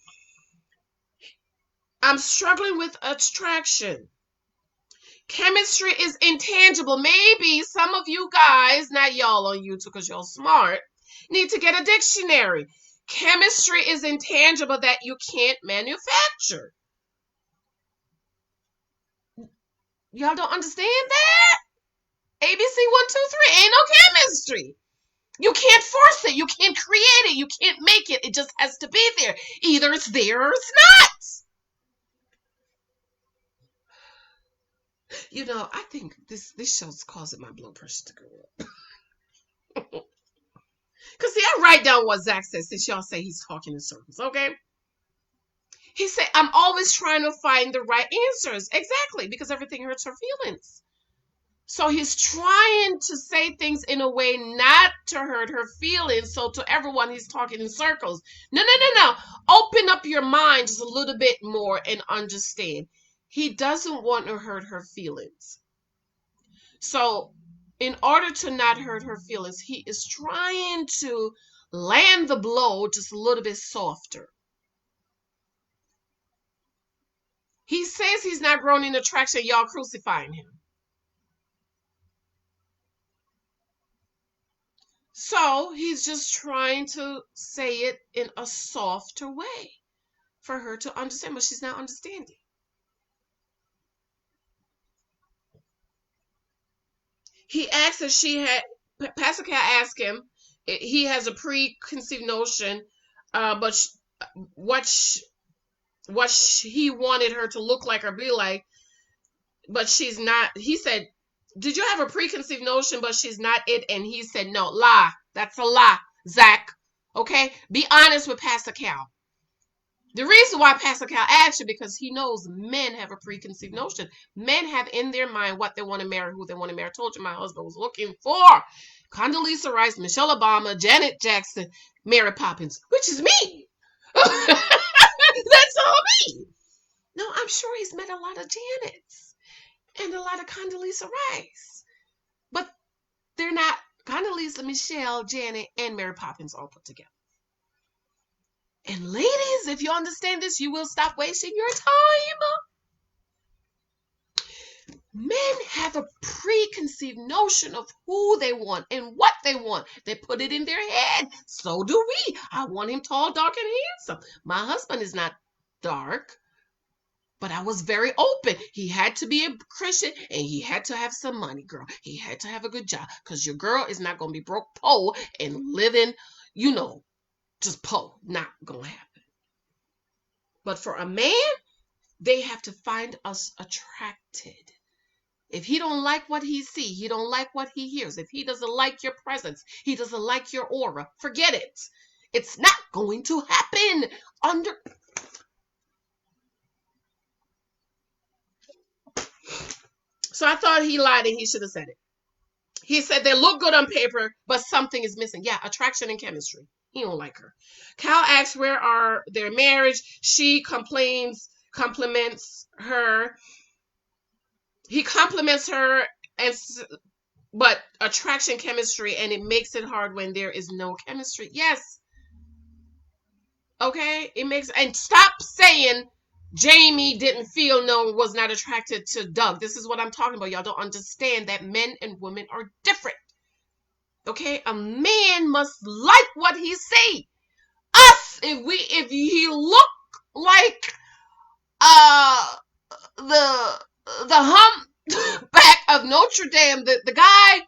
[SPEAKER 1] I'm struggling with attraction. Chemistry is intangible. Maybe some of you guys, not y'all on YouTube because y'all smart, need to get a dictionary. Chemistry is intangible that you can't manufacture. Y'all don't understand that? ABC 1, 2, 3 ain't no chemistry. You can't force it. You can't create it. You can't make it. It just has to be there. Either it's there or it's not. You know, I think this show's causing my blood pressure to go up. Because, see, I write down what Zach says since y'all say he's talking in circles, okay? He said, I'm always trying to find the right answers. Exactly, because everything hurts her feelings. So he's trying to say things in a way not to hurt her feelings. So to everyone, he's talking in circles. No. Open up your mind just a little bit more and understand. He doesn't want to hurt her feelings. So in order to not hurt her feelings, he is trying to land the blow just a little bit softer. He says he's not growing in attraction. Y'all crucifying him. So he's just trying to say it in a softer way for her to understand, but she's not understanding. He asked if she had, Pascal asked him, he has a preconceived notion, but what he wanted her to look like or be like, but she's not. He said, did you have a preconceived notion, but she's not it? And he said, no, lie. That's a lie, Zach. Okay? Be honest with Pastor Cal. The reason why Pastor Cal asked you, because he knows men have a preconceived notion. Men have in their mind what they want to marry, who they want to marry. I told you my husband was looking for Condoleezza Rice, Michelle Obama, Janet Jackson, Mary Poppins, which is me. That's all me. No, I'm sure he's met a lot of Janets and a lot of Condoleezza Rice. But they're not Condoleezza, Michelle, Janet, and Mary Poppins all put together. And ladies, if you understand this, you will stop wasting your time. Men have a preconceived notion of who they want and what they want. They put it in their head. So do we. I want him tall, dark, and handsome. My husband is not dark, but I was very open. He had to be a Christian and he had to have some money, girl. He had to have a good job because your girl is not going to be broke, poor, and living, just poor. Not going to happen. But for a man, they have to find us attracted. If he don't like what he sees, he don't like what he hears, if he doesn't like your presence, he doesn't like your aura, forget it. It's not going to happen. So I thought he lied and he should have said it. He said they look good on paper, but something is missing. Yeah, attraction and chemistry. He don't like her. Cal asks where are their marriage. She compliments her. He compliments her, but attraction, chemistry, and it makes it hard when there is no chemistry. Yes. Okay? And stop saying Jamie was not attracted to Doug. This is what I'm talking about. Y'all don't understand that men and women are different. Okay? A man must like what he see. Us, if he look like the humpback of Notre Dame, the guy,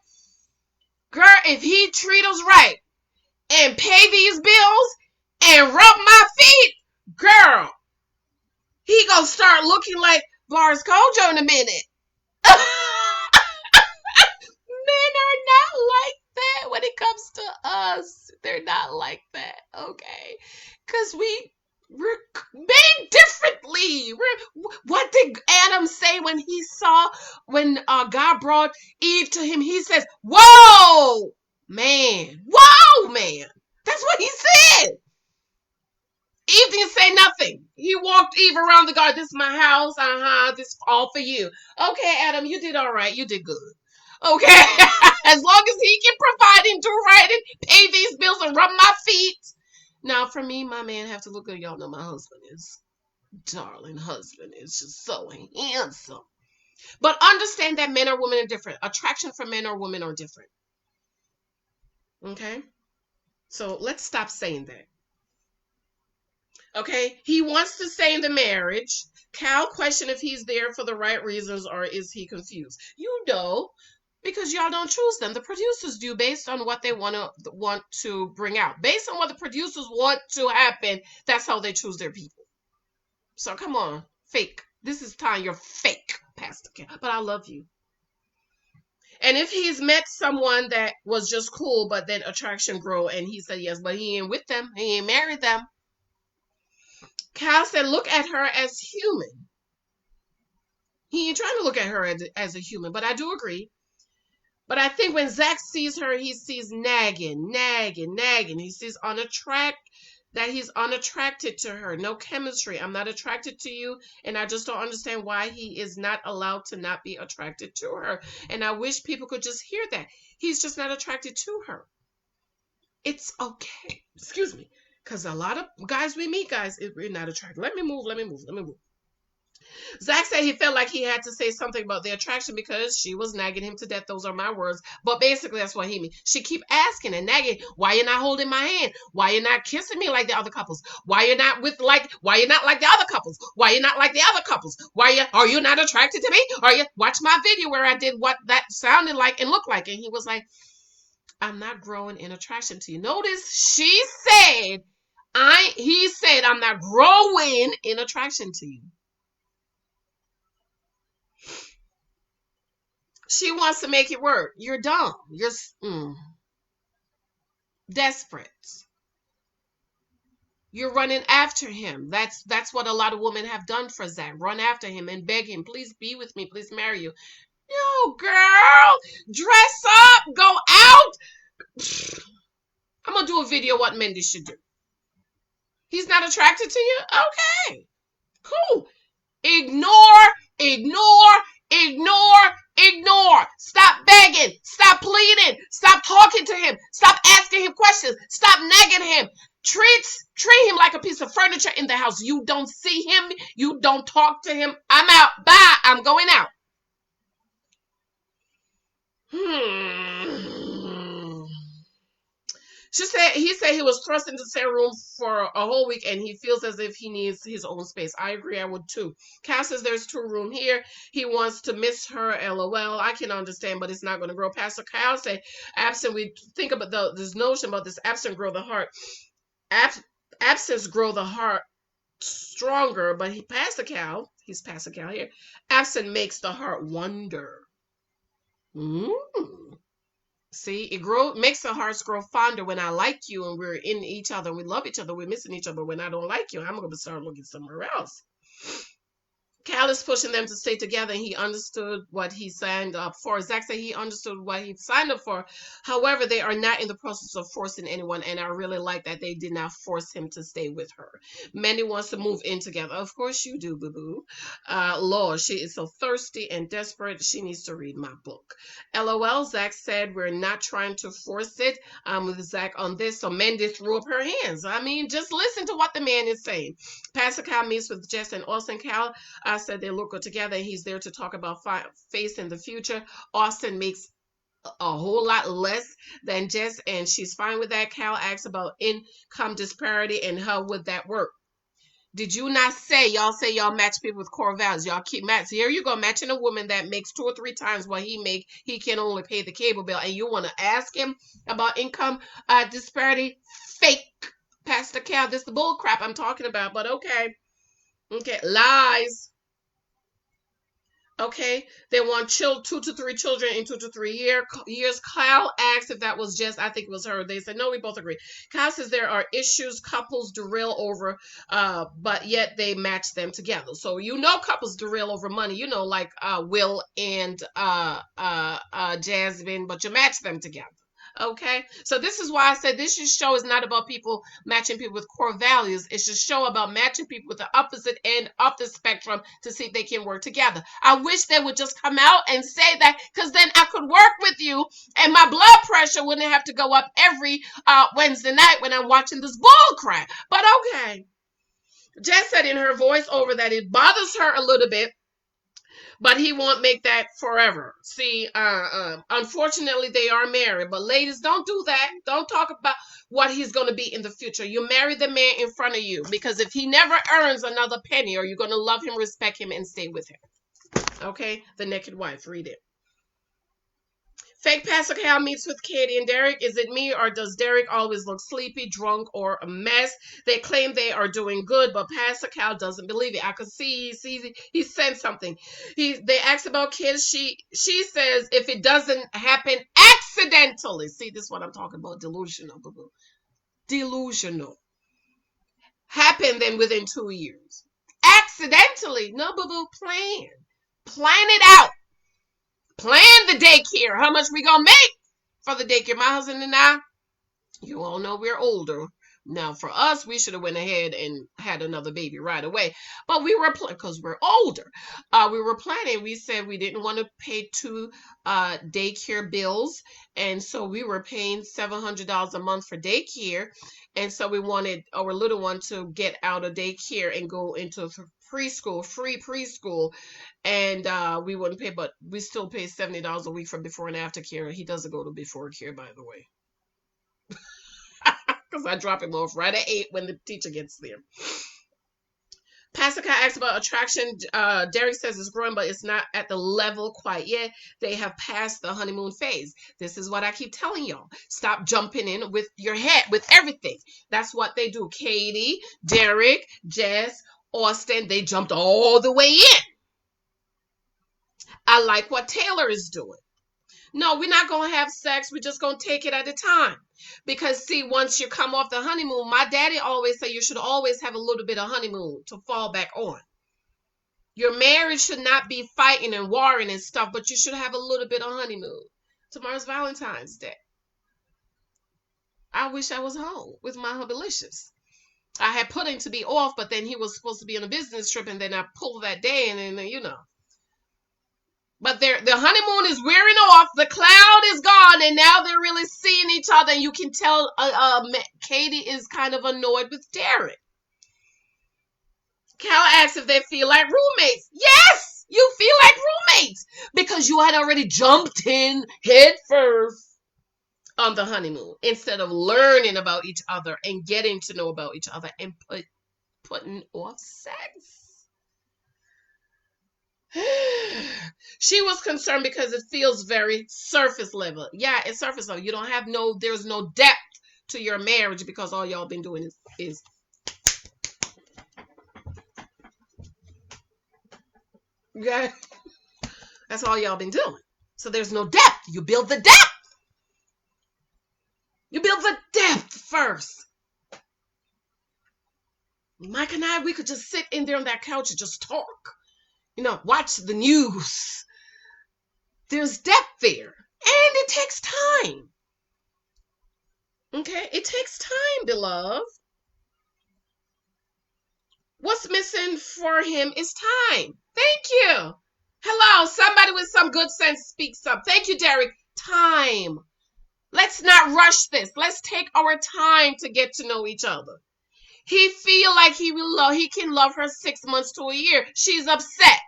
[SPEAKER 1] girl, if he treat us right and pay these bills and rub my feet, girl, he gonna start looking like Boris Kojo in a minute. Men are not like that when it comes to us. They're not like that, okay? Because we're made differently. What did Adam say when God brought Eve to him? He says, whoa, man. Whoa, man. That's what he said. Eve didn't say nothing. He walked Eve around the garden. This is my house. This is all for you. Okay, Adam, you did all right. You did good. Okay? As long as he can provide and do right and pay these bills and rub my feet. Now, for me, my man have to look good. Y'all know my husband is, darling husband is just so handsome. But understand that men or women are different. Attraction for men or women are different. Okay? So let's stop saying that. Okay, he wants to stay in the marriage. Cal questioned if he's there for the right reasons or is he confused. You know, because y'all don't choose them. The producers do based on what they want to bring out. Based on what the producers want to happen, that's how they choose their people. So come on, fake. This is time you're fake, Pastor Cal. But I love you. And if he's met someone that was just cool, but then attraction grow, and he said yes, but he ain't with them. He ain't married them. Cal said, look at her as human. He ain't trying to look at her as a human, but I do agree. But I think when Zach sees her, he sees nagging. He sees that he's unattracted to her. No chemistry. I'm not attracted to you, and I just don't understand why he is not allowed to not be attracted to her. And I wish people could just hear that. He's just not attracted to her. It's okay. Excuse me. Because a lot of guys we meet, we're not attracted. Let me move. Zach said he felt like he had to say something about the attraction because she was nagging him to death. Those are my words. But basically, that's what he means. She keep asking and nagging, why you not holding my hand? Why you not kissing me like the other couples? Why you not why you not like the other couples? Why you not like the other couples? Are you not attracted to me? Watch my video where I did what that sounded like and looked like. And he was like, I'm not growing in attraction to you. Notice he said, I'm not growing in attraction to you. She wants to make it work. You're dumb. You're desperate. You're running after him. That's what a lot of women have done for Zach. Run after him and beg him, please be with me, please marry you. No, girl, dress up, go out. I'm gonna do a video what Mindy should do. He's not attracted to you? Okay, cool. Ignore. Stop begging. Stop pleading. Stop talking to him. Stop asking him questions. Stop nagging him. Treat him like a piece of furniture in the house. You don't see him. You don't talk to him. I'm out. Bye. I'm going out. He said he was thrust into the same room for a whole week and he feels as if he needs his own space. I agree, I would too. Cal says there's 2 rooms here. He wants to miss her, LOL. I can understand, but it's not going to grow. Pastor Cal said, absent, we think about this notion about this absent grow the heart. Absence grow the heart stronger, but Pastor Cal here, absent makes the heart wonder. See, makes the hearts grow fonder when I like you and we're in each other, we love each other, we're missing each other. When I don't like you, I'm going to start looking somewhere else. Cal is pushing them to stay together, and he understood what he signed up for. Zach said he understood what he signed up for. However, they are not in the process of forcing anyone, and I really like that they did not force him to stay with her. Mindy wants to move in together. Of course you do, boo-boo. Lord, she is so thirsty and desperate. She needs to read my book. LOL, Zach said we're not trying to force it with Zach on this, so Mindy threw up her hands. I mean, just listen to what the man is saying. Pastor Cal meets with Jess and Austin. Cal said they look good together. He's there to talk about facing the future. Austin makes a whole lot less than Jess, and she's fine with that. Cal asks about income disparity and how would that work. Did you not say y'all match people with core values? Y'all keep matching. Here you go, matching a woman that makes 2 or 3 times what he make. He can only pay the cable bill, and you want to ask him about income disparity? Fake, Pastor Cal. This is the bull crap I'm talking about. But okay, lies. Okay, they want 2 to 3 children in 2 to 3 years. Kyle asked if that was just, I think it was her. They said, no, we both agree. Kyle says there are issues couples derail over, but yet they match them together. So couples derail over money, like Will and Jasmine, but you match them together. Okay, so this is why I said this show is not about people matching people with core values. It's a show about matching people with the opposite end of the spectrum to see if they can work together. I wish they would just come out and say that, because then I could work with you and my blood pressure wouldn't have to go up every Wednesday night when I'm watching this bull crap. But okay. Jess said in her voiceover that it bothers her a little bit But he won't make that forever. See, unfortunately, they are married. But ladies, don't do that. Don't talk about what he's going to be in the future. You marry the man in front of you, because if he never earns another penny, are you going to love him, respect him, and stay with him? Okay, The Naked Wife. Read it. Fake Pastor Cal meets with Katie and Derek. Is it me, or does Derek always look sleepy, drunk, or a mess? They claim they are doing good, but Pastor Cal doesn't believe it. I could see he sent something. They asked about kids. She says if it doesn't happen accidentally. See, this is what I'm talking about. Delusional, boo-boo. Delusional. Happen then within 2 years. Accidentally. No, boo-boo. Plan it out. Plan the daycare. How much we gonna make for the daycare? My husband and I, you all know we're older. Now, for us, we should have went ahead and had another baby right away. But we were because we're older. We were planning. We said we didn't want to pay 2 daycare bills, and so we were paying $700 a month for daycare. And so we wanted our little one to get out of daycare and go into preschool, free preschool. And we wouldn't pay, but we still pay $70 a week for before and after care. He doesn't go to before care, by the way. Because I drop him off right at 8 when the teacher gets there. Pastor Kai asks about attraction. Derek says it's growing, but it's not at the level quite yet. They have passed the honeymoon phase. This is what I keep telling y'all. Stop jumping in with your head, with everything. That's what they do. Katie, Derek, Jess, Austin, they jumped all the way in. I like what Taylor is doing. No, we're not going to have sex. We're just going to take it at a time. Because, see, once you come off the honeymoon, my daddy always said you should always have a little bit of honeymoon to fall back on. Your marriage should not be fighting and warring and stuff, but you should have a little bit of honeymoon. Tomorrow's Valentine's Day. I wish I was home with my hubbilicious. I had put him to be off, but then he was supposed to be on a business trip, and then I pulled that day, and then, you know. But the honeymoon is wearing off. The cloud is gone, and now they're really seeing each other. And you can tell Katie is kind of annoyed with Derek. Cal asks if they feel like roommates. Yes, you feel like roommates because you had already jumped in head first on the honeymoon instead of learning about each other and getting to know about each other and putting off sex. She was concerned because it feels very surface level. Yeah, it's surface level. You don't have there's no depth to your marriage because all y'all been doing is okay. That's all y'all been doing. So there's no depth. You build the depth. You build the depth first. Mike and I, we could just sit in there on that couch and just talk. You know, watch the news. There's depth there. And it takes time. Okay? It takes time, beloved. What's missing for him is time. Thank you. Hello, somebody with some good sense speaks up. Thank you, Derek. Time. Let's not rush this. Let's take our time to get to know each other. He feel like he can love her 6 months to a year. She's upset.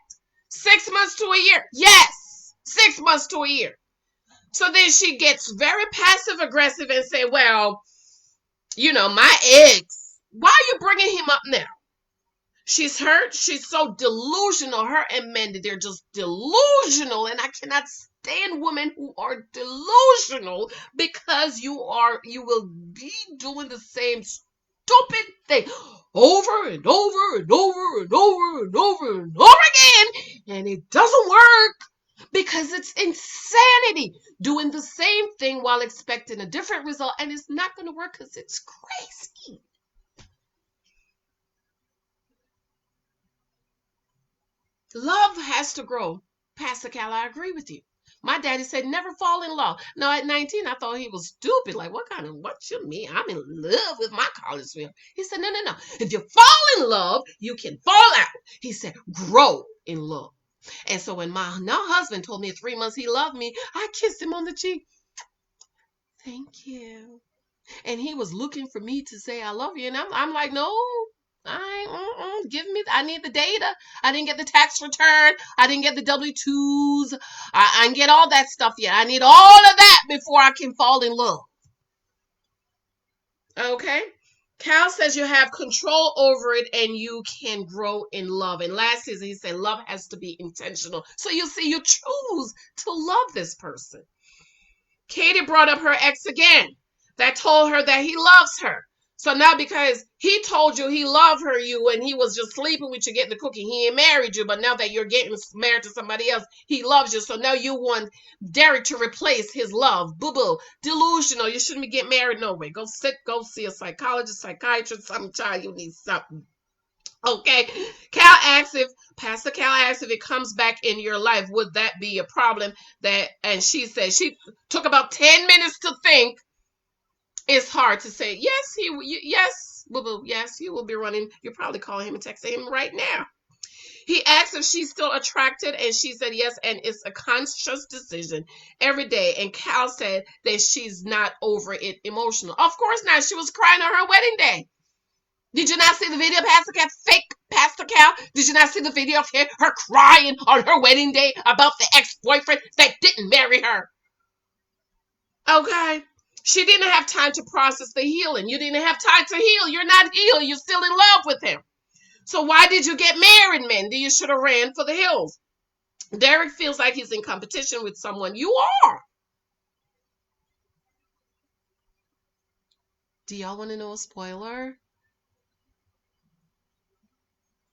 [SPEAKER 1] 6 months to a year. Yes. 6 months to a year. So then she gets very passive aggressive and say, well, you know, my ex, why are you bringing him up now? She's hurt. She's so delusional. Her and Mindy, they're just delusional. And I cannot stand women who are delusional because you will be doing the same stupid thing over and over and over and over and over and over again, and it doesn't work because it's insanity doing the same thing while expecting a different result, and it's not going to work because it's crazy. Love has to grow. Pastor Cal, I agree with you. My daddy said never fall in love. Now at 19, I thought he was stupid. Like, what you mean? I'm in love with my college sweetheart. He said, no. If you fall in love, you can fall out. He said, grow in love. And so when my now husband told me at 3 months he loved me, I kissed him on the cheek. Thank you. And he was looking for me to say I love you. And I'm like, no, I need the data. I didn't get the tax return. I didn't get the W-2s. I didn't get all that stuff yet. I need all of that before I can fall in love. Okay? Cal says you have control over it and you can grow in love. And last season, he said love has to be intentional. So you see, you choose to love this person. Katie brought up her ex again that told her that he loves her. So now because he told you he loved you and he was just sleeping with you getting the cookie, he ain't married you, but now that you're getting married to somebody else, he loves you. So now you want Derek to replace his love. Boo-boo. Delusional. You shouldn't be getting married no way. Go see a psychologist, psychiatrist, some child. You need something. Okay. Pastor Cal asks if it comes back in your life, would that be a problem? And she said she took about 10 minutes to think. It's hard to say. Yes, boo-boo, yes, you will be running. You're probably calling him and texting him right now. He asked if she's still attracted, and she said yes, and it's a conscious decision every day. And Cal said that she's not over it emotional. Of course not. She was crying on her wedding day. Did you not see the video, Pastor Cal? Fake Pastor Cal? Did you not see the video of her crying on her wedding day about the ex-boyfriend that didn't marry her? Okay. She didn't have time to process the healing. You didn't have time to heal. You're not healed. You're still in love with him. So why did you get married, Mindy? You should have ran for the hills. Derek feels like he's in competition with someone. You are. Do y'all want to know a spoiler?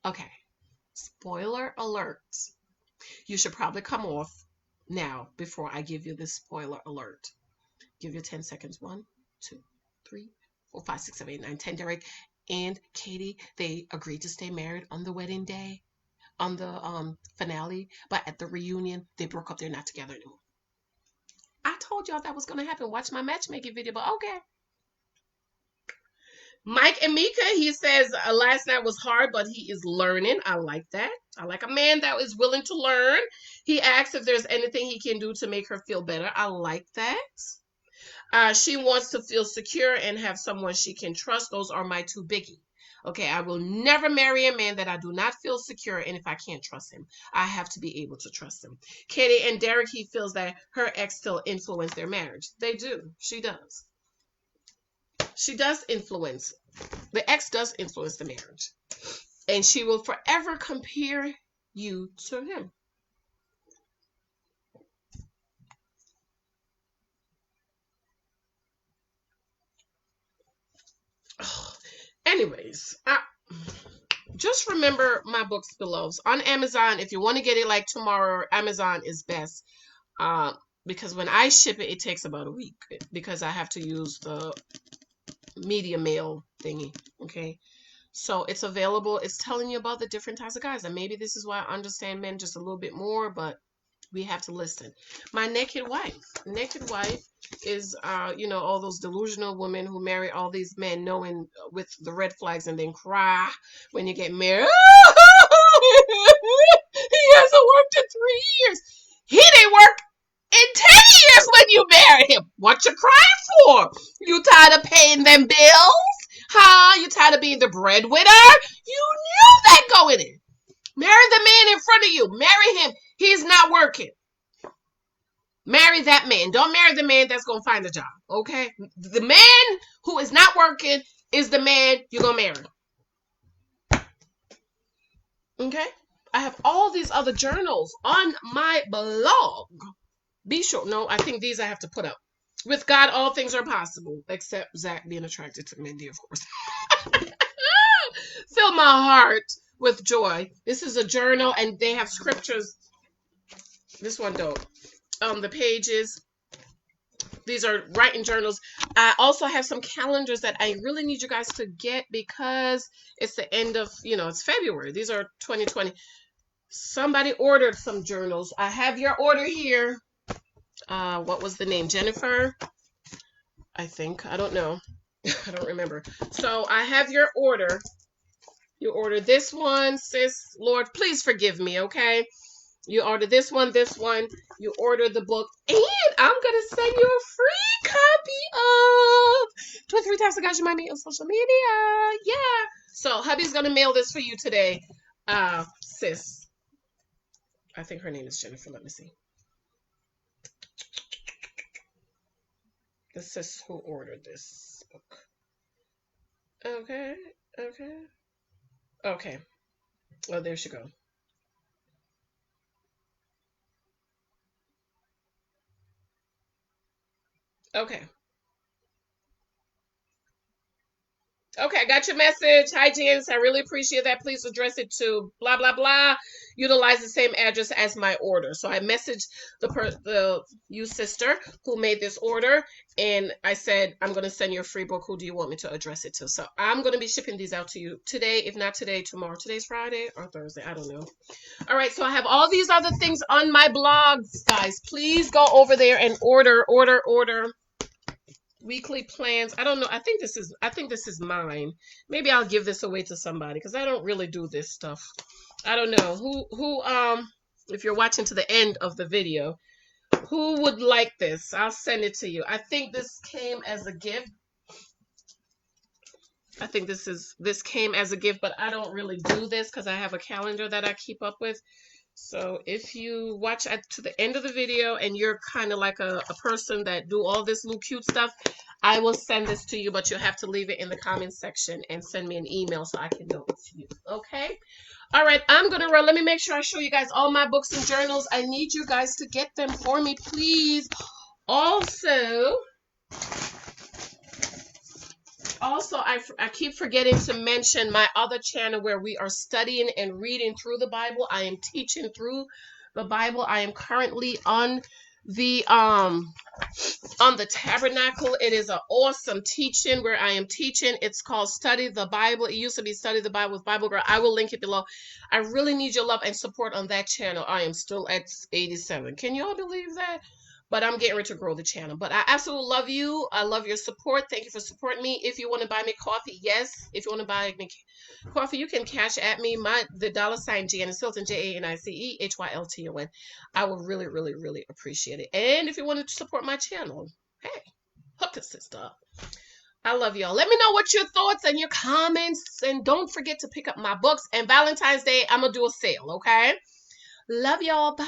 [SPEAKER 1] Okay. Spoiler alert. You should probably come off now before I give you this spoiler alert. Give you 10 seconds. 1, 2, 3, 4, 5, 6, 7, 8, 9, 10. Derek and Katie, they agreed to stay married on the wedding day, on the finale, but at the reunion, they broke up. They're not together anymore. I told y'all that was going to happen. Watch my matchmaking video, but okay. Mike and Mika, he says last night was hard, but he is learning. I like that. I like a man that is willing to learn. He asks if there's anything he can do to make her feel better. I like that. She wants to feel secure and have someone she can trust. Those are my two biggie. Okay, I will never marry a man that I do not feel secure, and if I can't trust him, I have to be able to trust him. Katie and Derek, he feels that her ex still influenced their marriage. They do. She does. She does influence. The ex does influence the marriage. And she will forever compare you to him. Anyways, just remember my books below. On Amazon, if you want to get it like tomorrow, Amazon is best. Because when I ship it, it takes about a week because I have to use the media mail thingy. Okay. So it's available. It's telling you about the different types of guys. And maybe this is why I understand men just a little bit more, but we have to listen. My Naked Wife. Naked Wife is, all those delusional women who marry all these men knowing with the red flags and then cry when you get married. He hasn't worked in 3 years. He didn't work in 10 years when you married him. What you crying for? You tired of paying them bills? Huh? You tired of being the breadwinner? You knew that going in. Marry the man in front of you. Marry him. He's not working. Marry that man. Don't marry the man that's going to find a job. Okay? The man who is not working is the man you're going to marry. Okay? I have all these other journals on my blog. Be sure. No, I think these I have to put up. With God, all things are possible. Except Zach being attracted to Mindy, of course. Fill my heart with joy. This is a journal, and they have scriptures. This one don't. The pages. These are writing journals. I also have some calendars that I really need you guys to get because it's the end of, it's February. These are 2020. Somebody ordered some journals. I have your order here. What was the name? Jennifer? I think. I don't know. I don't remember. So I have your order. You ordered this one, sis. Lord, please forgive me, okay? You ordered this one. You ordered the book. And I'm going to send you a free copy of 23 Times the Guys You Might Meet on Social Media. Yeah. So hubby's gonna mail this for you today, sis. I think her name is Jennifer. Let me see. The sis who ordered this book. Okay, okay, okay. Oh, there she go. Okay. Okay, I got your message. Hi, Janice. I really appreciate that. Please address it to blah blah blah. Utilize the same address as my order. So I messaged the you sister who made this order, and I said I'm gonna send you a free book. Who do you want me to address it to? So I'm gonna be shipping these out to you today. If not today, tomorrow. Today's Friday or Thursday. I don't know. All right. So I have all these other things on my blogs, guys. Please go over there and order. Weekly plans. I don't know. I think this is mine. Maybe I'll give this away to somebody because I don't really do this stuff. I don't know who if you're watching to the end of the video, who would like this? I'll send it to you. I think this came as a gift. I think this came as a gift, but I don't really do this because I have a calendar that I keep up with. So if you watch to the end of the video and you're kind of like a person that do all this little cute stuff, I will send this to you, but you'll have to leave it in the comment section and send me an email so I can know it's you. Okay? All right, I'm going to run. Let me make sure I show you guys all my books and journals. I need you guys to get them for me, please. Also, I keep forgetting to mention my other channel where we are studying and reading through the Bible. I am teaching through the Bible. I am currently on the Tabernacle. It is an awesome teaching where I am teaching. It's called Study the Bible. It used to be Study the Bible with Bible Girl. I will link it below. I really need your love and support on that channel. I am still at 87. Can you all believe that? But I'm getting ready to grow the channel. But I absolutely love you. I love your support. Thank you for supporting me. If you want to buy me coffee, yes. If you want to buy me coffee, you can cash at me. The $ Janice Hylton, JANICEHYLTON. I will really, really, really appreciate it. And if you want to support my channel, hey, hook a sister up. I love y'all. Let me know what your thoughts and your comments. And don't forget to pick up my books. And Valentine's Day, I'm going to do a sale, okay? Love y'all. Bye.